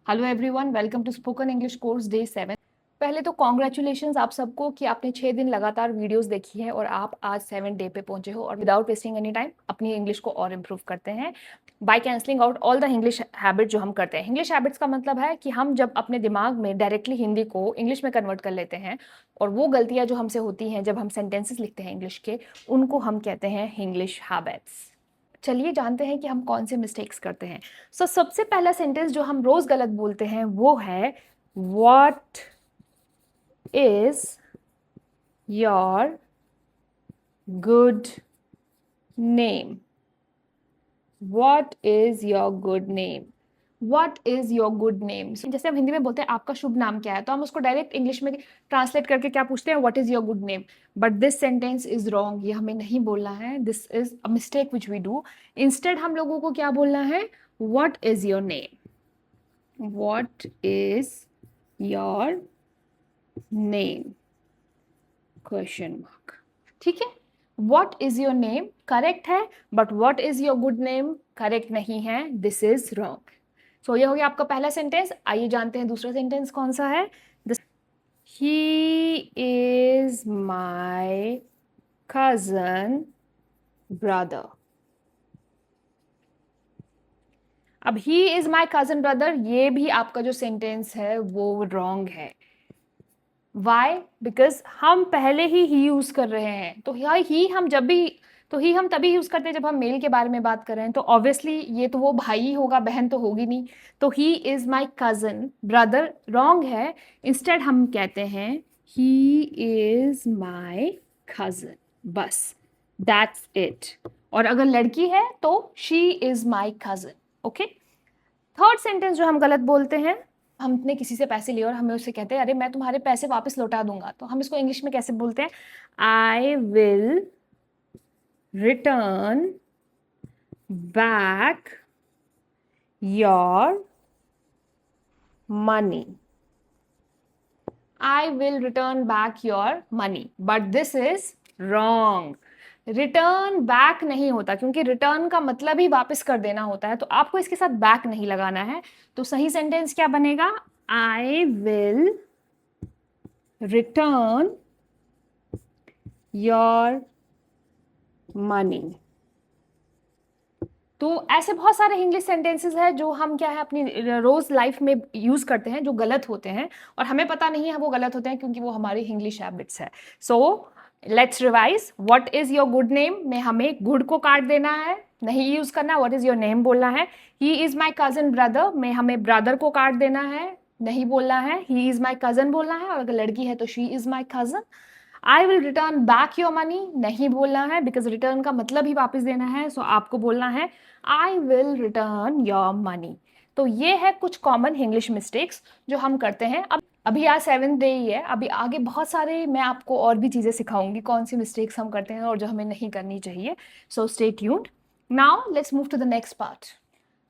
Hello everyone, welcome to spoken English course day 7। पहले तो congratulations आप सबको कि आपने 6 दिन लगातार वीडियोस देखी है और आप आज 7 डे पे पहुंचे हो और विदाउट वेस्टिंग एनी टाइम अपनी इंग्लिश को और इम्प्रूव करते हैं by cancelling out all the English habit जो हम करते हैं। इंग्लिश हैबिट्स का मतलब है कि हम जब अपने दिमाग में डायरेक्टली हिंदी को इंग्लिश में कन्वर्ट कर लेते हैं और वो गलतियां जो हमसे होती हैं जब हम सेंटेंसेस लिखते हैं इंग्लिश के, उनको हम कहते हैं इंग्लिश हैबिट्स। चलिए जानते हैं कि हम कौन से मिस्टेक्स करते हैं। सबसे पहला सेंटेंस जो हम रोज गलत बोलते हैं वो है what is your good name. What is your good name. What is your good name. जैसे हम हिंदी में बोलते हैं आपका शुभ नाम क्या है, तो हम उसको डायरेक्ट इंग्लिश में ट्रांसलेट करके क्या पूछते हैं, what is your good name. But this sentence is wrong, ये हमें नहीं बोलना है। This is a mistake which we do. Instead हम लोगों को क्या बोलना है, what is your name. What is your name, question mark. ठीक है, what is your name correct है, but what is your good name correct नहीं है। This is wrong. सो ये हो गया आपका पहला सेंटेंस। आइए जानते हैं दूसरा सेंटेंस कौन सा है। He is my cousin brother. अब he is my cousin brother, ये भी आपका जो सेंटेंस है वो रॉन्ग है। वाई? बिकॉज हम पहले ही यूज कर रहे हैं। तो ही हम जब भी, तो ही हम तभी यूज करते हैं जब हम मेल के बारे में बात कर रहे हैं। तो ऑब्वियसली ये तो वो भाई होगा, बहन तो होगी नहीं। तो ही is my cousin brother wrong है। इंस्टेड हम कहते हैं ही इज माई कजन, बस दैट्स इट। और अगर लड़की है तो she is my cousin. Okay. Third sentence जो हम गलत बोलते हैं, हमने किसी से पैसे लिए और हमें उससे कहते हैं अरे मैं तुम्हारे पैसे वापस लौटा दूंगा, तो हम इसको इंग्लिश में कैसे बोलते हैं, I will return back your money. I will return back your money, but this is wrong. Return back नहीं होता, क्योंकि रिटर्न का मतलब ही वापस कर देना होता है, तो आपको इसके साथ बैक नहीं लगाना है। तो सही सेंटेंस क्या बनेगा, I will return your money. तो ऐसे बहुत सारे इंग्लिश सेंटेंसेस हैं जो हम क्या है अपनी रोज लाइफ में यूज करते हैं, जो गलत होते हैं और हमें पता नहीं है वो गलत होते हैं, क्योंकि वो हमारी इंग्लिश हैबिट्स है। So let's revise. What is your good name में हमें गुड को काट देना है, नहीं यूज करना। व्हाट इज योर नेम बोलना है। He is my cousin brother में हमें ब्रदर को काट देना है, नहीं बोलना है। ही इज माई कजन बोलना है, और अगर लड़की है तो she is my cousin. I will return back your money नहीं बोलना है, बिकॉज रिटर्न का मतलब ही वापस देना है। सो आपको बोलना है I will return your money. तो ये है कुछ कॉमन इंग्लिश मिस्टेक्स जो हम करते हैं। अब अभी आज 7th डे ही है, अभी आगे बहुत सारे मैं आपको और भी चीज़ें सिखाऊंगी कौन सी मिस्टेक्स हम करते हैं और जो हमें नहीं करनी चाहिए। So stay tuned. Now let's move to the next part.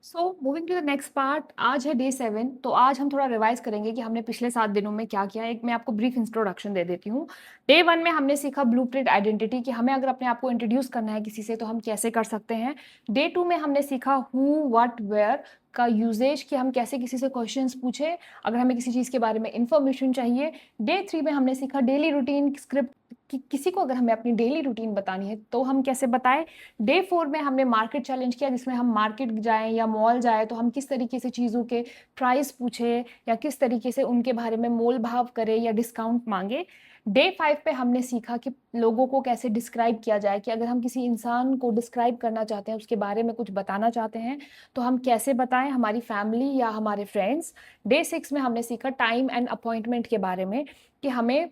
So moving to the next part, आज है डे 7। तो आज हम थोड़ा रिवाइज करेंगे कि हमने पिछले 7 दिनों में क्या किया है। एक मैं आपको ब्रीफ इंट्रोडक्शन दे देती हूँ। डे 1 में हमने सीखा ब्लूप्रिंट आइडेंटिटी, कि हमें अगर अपने आप को इंट्रोड्यूस करना है किसी से तो हम कैसे कर सकते हैं। डे 2 में हमने सीखा हु व्हाट वेयर का यूजेज, कि हम कैसे किसी से क्वेश्चंस पूछे अगर हमें किसी चीज़ के बारे में इंफॉर्मेशन चाहिए। डे 3 में हमने सीखा डेली रूटीन स्क्रिप्ट, कि किसी को अगर हमें अपनी डेली रूटीन बतानी है तो हम कैसे बताएं। डे 4 में हमने मार्केट चैलेंज किया, जिसमें हम मार्केट जाएं या मॉल जाएं तो हम किस तरीके से चीज़ों के प्राइस पूछे या किस तरीके से उनके बारे में मोल भाव करें या डिस्काउंट मांगे। डे 5 पे हमने सीखा कि लोगों को कैसे डिस्क्राइब किया जाए, कि अगर हम किसी इंसान को डिस्क्राइब करना चाहते हैं, उसके बारे में कुछ बताना चाहते हैं तो हम कैसे बताएं, हमारी फैमिली या हमारे फ्रेंड्स। डे 6 में हमने सीखा टाइम एंड अपॉइंटमेंट के बारे में, कि हमें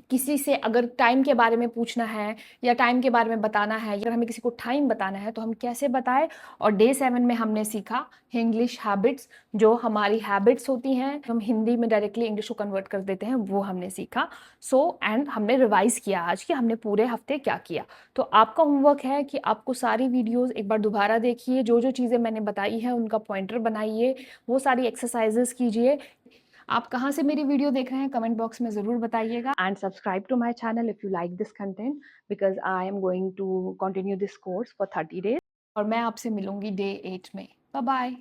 किसी से अगर टाइम के बारे में पूछना है या टाइम के बारे में बताना है या अगर हमें किसी को टाइम बताना है तो हम कैसे बताएं। और डे 7 में हमने सीखा इंग्लिश हैबिट्स, जो हमारी हैबिट्स होती हैं हम हिंदी में डायरेक्टली इंग्लिश को कन्वर्ट कर देते हैं, वो हमने सीखा। एंड हमने रिवाइज किया आज कि हमने पूरे हफ्ते क्या किया। तो आपका होमवर्क है कि आपको सारी वीडियोस एक बार दोबारा देखिए, जो जो चीज़ें मैंने बताई हैं उनका पॉइंटर बनाइए, वो सारी एक्सरसाइजेस कीजिए। आप कहाँ से मेरी वीडियो देख रहे हैं कमेंट बॉक्स में ज़रूर बताइएगा। And subscribe to my channel if you like this content, because I am going to continue this course for 30 days। और मैं आपसे मिलूंगी डे 8 में। Bye bye.